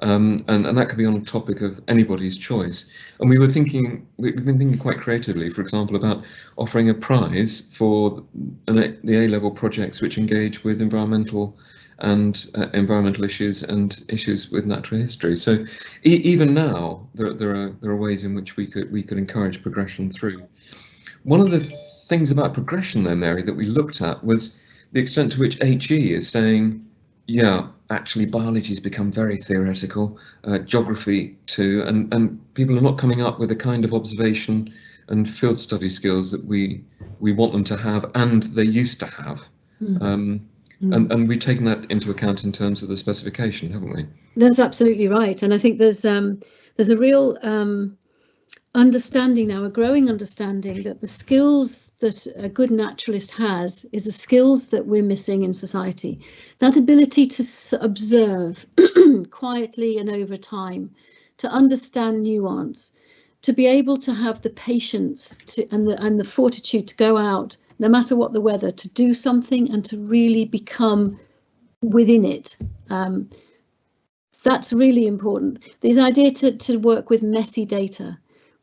and that could be on a topic of anybody's choice. And we've been thinking quite creatively, for example, about offering a prize for the A-level projects which engage with environmental issues and issues with natural history. So even now there are ways in which we could encourage progression through. One of the things about progression though, Mary, that we looked at was the extent to which HE is saying, yeah, actually biology's become very theoretical, geography too, and people are not coming up with the kind of observation and field study skills that we want them to have and they used to have. And we've taken that into account in terms of the specification, haven't we? That's absolutely right, and I think there's a real understanding now, a growing understanding that the skills that a good naturalist has is the skills that we're missing in society. That ability to observe quietly and over time, to understand nuance, to be able to have the patience and the fortitude to go out, no matter what the weather, to do something and to really become within it. That's really important. This idea to work with messy data,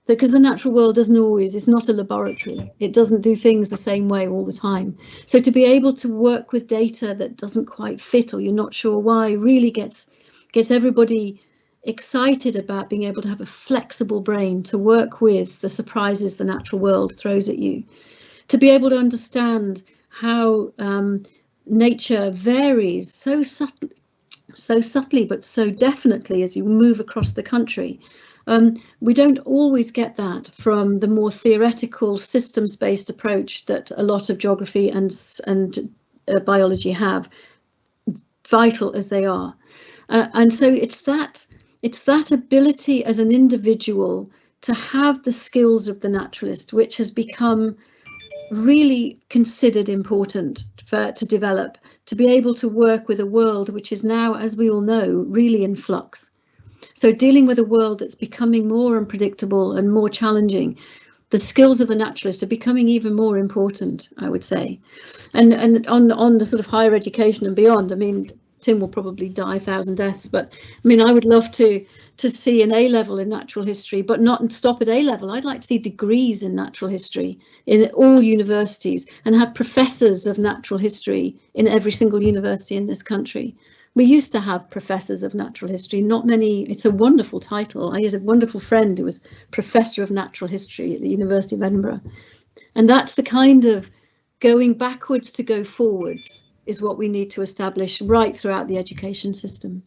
because the natural world it's not a laboratory. It doesn't do things the same way all the time. So to be able to work with data that doesn't quite fit or you're not sure why really gets everybody excited about being able to have a flexible brain to work with the surprises the natural world throws at you. To be able to understand how nature varies so subtly but so definitely as you move across the country. We don't always get that from the more theoretical systems-based approach that a lot of geography and biology have, vital as they are. And so it's that ability as an individual to have the skills of the naturalist, which has become really considered important to develop, to be able to work with a world which is now, as we all know, really in flux. So dealing with a world that's becoming more unpredictable and more challenging, the skills of the naturalist are becoming even more important, I would say. And on the sort of higher education and beyond, I mean, Tim will probably die 1,000 deaths, but I mean, I would love to see an A-level in natural history, but not stop at A-level. I'd like to see degrees in natural history in all universities and have professors of natural history in every single university in this country. We used to have professors of natural history, not many. It's a wonderful title. I had a wonderful friend who was Professor of Natural History at the University of Edinburgh. And that's the kind of going backwards to go forwards is what we need to establish right throughout the education system.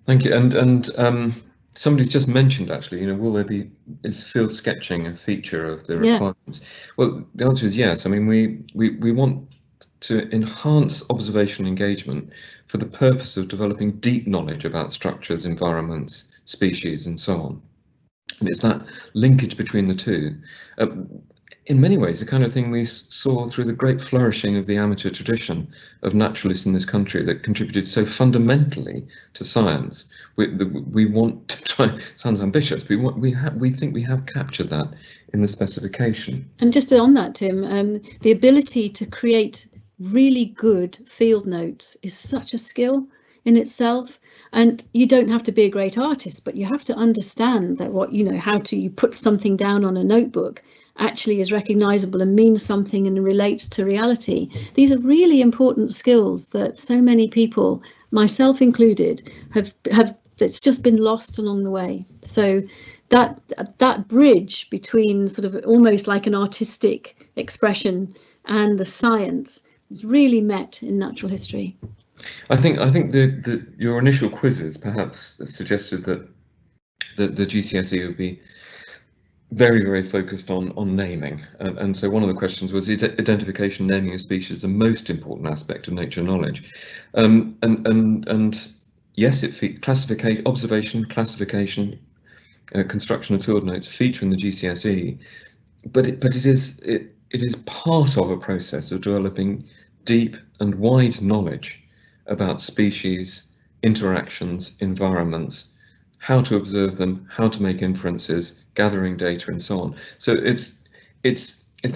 Thank you. And somebody's just mentioned, actually, will there be, is field sketching a feature of the requirements? Well, the answer is yes. I mean, we want to enhance observation engagement for the purpose of developing deep knowledge about structures, environments, species, and so on. And it's that linkage between the two. In many ways, the kind of thing we saw through the great flourishing of the amateur tradition of naturalists in this country that contributed so fundamentally to science. We want to try, sounds ambitious, but we think we have captured that in the specification. And just on that, Tim, the ability to create really good field notes is such a skill in itself. And you don't have to be a great artist, but you have to understand that you put something down on a notebook actually is recognizable and means something and relates to reality. These are really important skills that so many people, myself included, have that's just been lost along the way. So that bridge between sort of almost like an artistic expression and the science is really met in natural history. I think your initial quizzes perhaps suggested that the GCSE would be very, very focused on naming, and so one of the questions was identification, naming of species, the most important aspect of nature knowledge, and yes, classification, observation, classification, construction of field notes feature in the GCSE, but it is part of a process of developing deep and wide knowledge about species, interactions, environments, how to observe them, how to make inferences, gathering data, and so on. So it's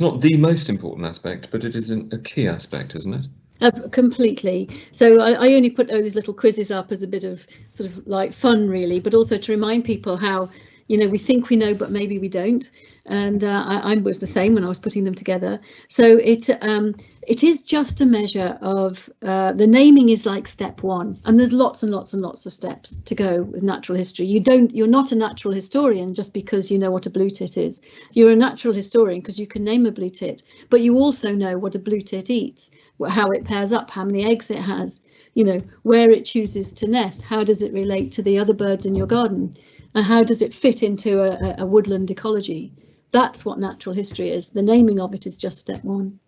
not the most important aspect, but it is a key aspect, isn't it? Completely. So I only put those little quizzes up as a bit of sort of like fun, really, but also to remind people how, we think we know, but maybe we don't. And I was the same when I was putting them together. So it is just a measure of the naming is like step one, and there's lots and lots and lots of steps to go with natural history. You're not a natural historian just because you know what a blue tit is. You're a natural historian because you can name a blue tit, but you also know what a blue tit eats, how it pairs up, how many eggs it has, where it chooses to nest, how does it relate to the other birds in your garden, and how does it fit into a woodland ecology. That's what natural history is. The naming of it is just step one.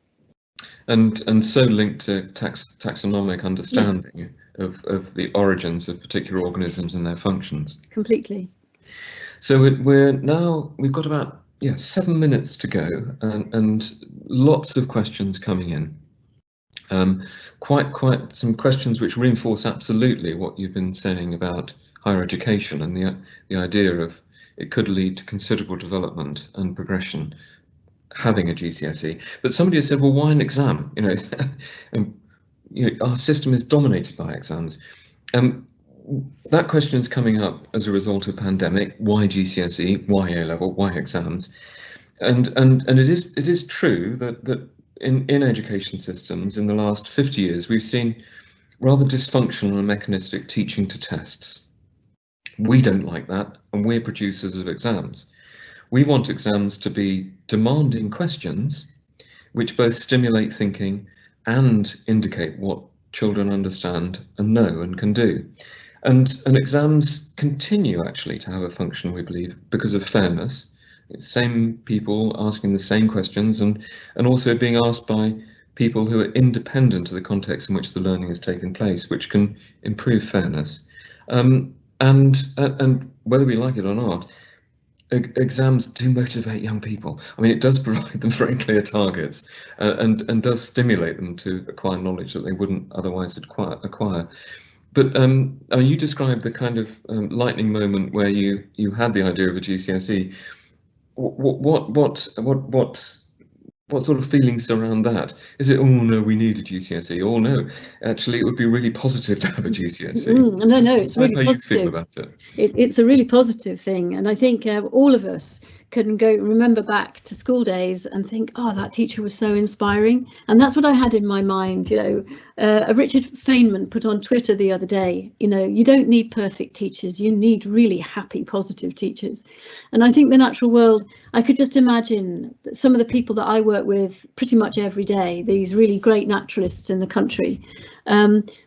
And so linked to taxonomic understanding of the origins of particular organisms and their functions. Completely. So we've got about 7 minutes to go, and lots of questions coming in. Quite some questions which reinforce absolutely what you've been saying about higher education and the idea of it could lead to considerable development and progression having a GCSE. But somebody has said, well, why an exam? Our system is dominated by exams. That question is coming up as a result of pandemic. Why GCSE? Why A level? Why exams? And it is true that in education systems in the last 50 years we've seen rather dysfunctional and mechanistic teaching to tests. We don't like that, and we're producers of exams. We want exams to be demanding questions which both stimulate thinking and indicate what children understand and know and can do. And exams continue actually to have a function, we believe, because of fairness. Same people asking the same questions and also being asked by people who are independent of the context in which the learning is taking place, which can improve fairness. And whether we like it or not, exams do motivate young people. I mean, it does provide them very clear targets and does stimulate them to acquire knowledge that they wouldn't otherwise acquire. But you described the kind of lightning moment where you had the idea of a GCSE. What sort of feelings around that? Is it, oh no, we need a GCSE? Oh no, actually it would be really positive to have a GCSE. No, it's really positive. How you feel about it? It's a really positive thing, and I think all of us can go remember back to school days and think, oh, that teacher was so inspiring. And that's what I had in my mind. Richard Feynman put on Twitter the other day, you don't need perfect teachers, you need really happy, positive teachers. And I think the natural world, I could just imagine that some of the people that I work with pretty much every day, these really great naturalists in the country,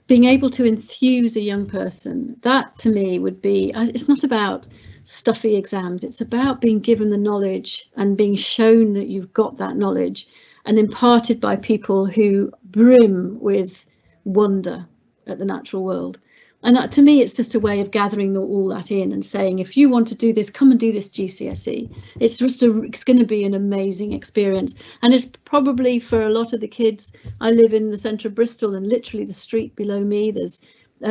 being able to enthuse a young person, that to me would be, it's not about stuffy exams, it's about being given the knowledge and being shown that you've got that knowledge and imparted by people who brim with wonder at the natural world. And to me, it's just a way of gathering all that in and saying, if you want to do this, come and do this GCSE. It's going to be an amazing experience. And it's probably for a lot of the kids, I live in the centre of Bristol, and literally the street below me, there's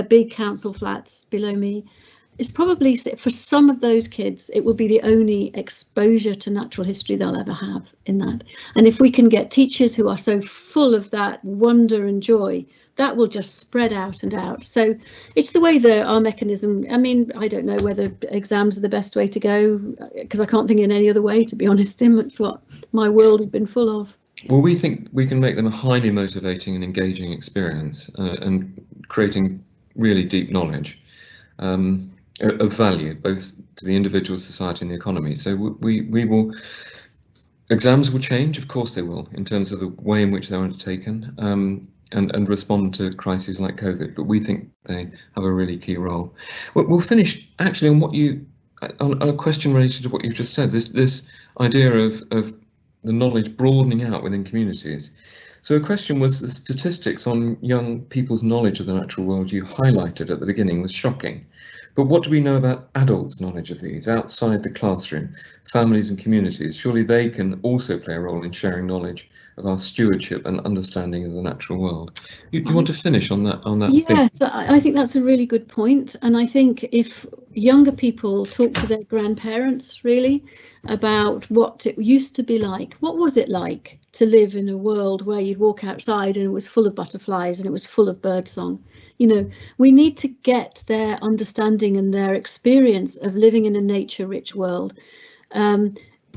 big council flats below me. It's probably, for some of those kids, it will be the only exposure to natural history they'll ever have in that. And if we can get teachers who are so full of that wonder and joy, that will just spread out and out. So it's the way that our mechanism, I mean, I don't know whether exams are the best way to go, because I can't think in any other way, to be honest, Tim. It's what my world has been full of. Well, we think we can make them a highly motivating and engaging experience, and creating really deep knowledge of value, both to the individual, society and the economy. So we will, exams will change, of course they will, in terms of the way in which they're undertaken, and respond to crises like COVID, but we think they have a really key role. We'll finish actually on a question related to what you've just said, this idea of the knowledge broadening out within communities. So a question was, the statistics on young people's knowledge of the natural world you highlighted at the beginning was shocking. But what do we know about adults' knowledge of these outside the classroom, families and communities? Surely they can also play a role in sharing knowledge of our stewardship and understanding of the natural world. You want to finish on that? Yes, thing? I think that's a really good point. And I think if younger people talk to their grandparents really about what it used to be like, what was it like to live in a world where you'd walk outside and it was full of butterflies and it was full of birdsong? We need to get their understanding and their experience of living in a nature-rich world,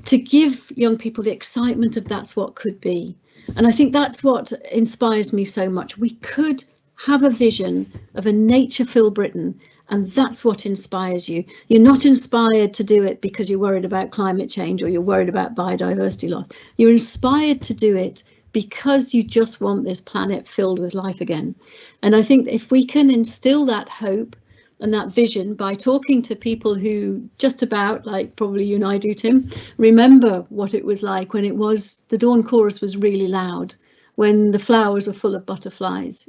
to give young people the excitement of that's what could be. And I think that's what inspires me so much. We could have a vision of a nature-filled Britain, and that's what inspires you. You're not inspired to do it because you're worried about climate change or you're worried about biodiversity loss. You're inspired to do it because you just want this planet filled with life again. And I think if we can instill that hope and that vision by talking to people who just about, like probably you and I do, Tim, remember what it was like when the dawn chorus was really loud, when the flowers were full of butterflies,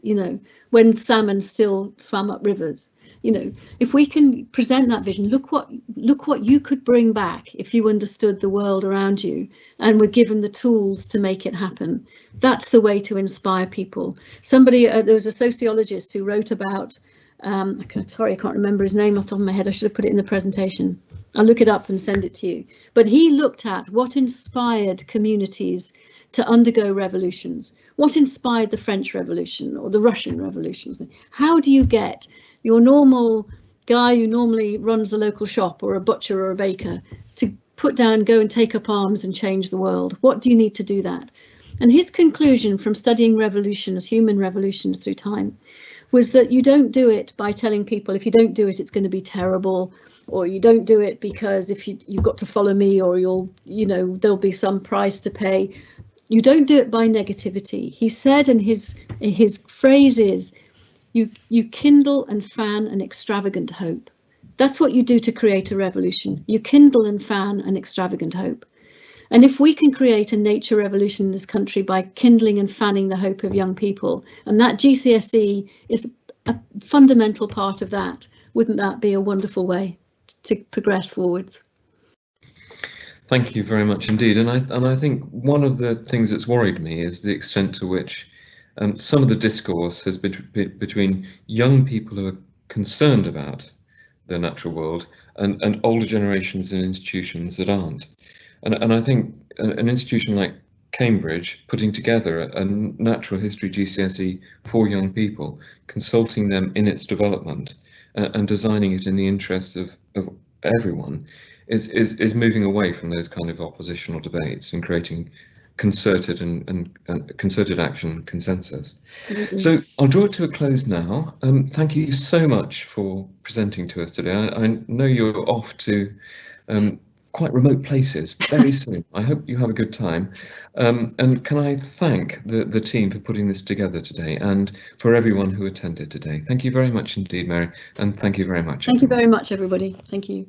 when salmon still swam up rivers. If we can present that vision, look what you could bring back if you understood the world around you and were given the tools to make it happen. That's the way to inspire people. There was a sociologist who wrote about, sorry, I can't remember his name off the top of my head. I should have put it in the presentation. I'll look it up and send it to you. But he looked at what inspired communities to undergo revolutions. What inspired the French Revolution or the Russian revolutions? How do you get your normal guy who normally runs the local shop or a butcher or a baker to go and take up arms and change the world? What do you need to do that? And his conclusion from studying revolutions, human revolutions through time, was that you don't do it by telling people, if you don't do it, it's going to be terrible, or you don't do it because if you've got to follow me, or there'll be some price to pay. You don't do it by negativity. He said, and his phrase is, you kindle and fan an extravagant hope. That's what you do to create a revolution. You kindle and fan an extravagant hope. And if we can create a nature revolution in this country by kindling and fanning the hope of young people, and that GCSE is a fundamental part of that, wouldn't that be a wonderful way to progress forwards? Thank you very much indeed. And I think one of the things that's worried me is the extent to which some of the discourse has been between young people who are concerned about the natural world and older generations and institutions that aren't. And I think an institution like Cambridge putting together a natural history GCSE for young people, consulting them in its development and designing it in the interests of everyone, is moving away from those kind of oppositional debates and creating concerted and concerted action consensus. So I'll draw it to a close now. Thank you so much for presenting to us today. I know you're off to quite remote places very soon. I hope you have a good time. And can I thank the team for putting this together today, and for everyone who attended today. Thank you very much indeed, Mary, and thank you very much. Thank you very much, everybody. Thank you.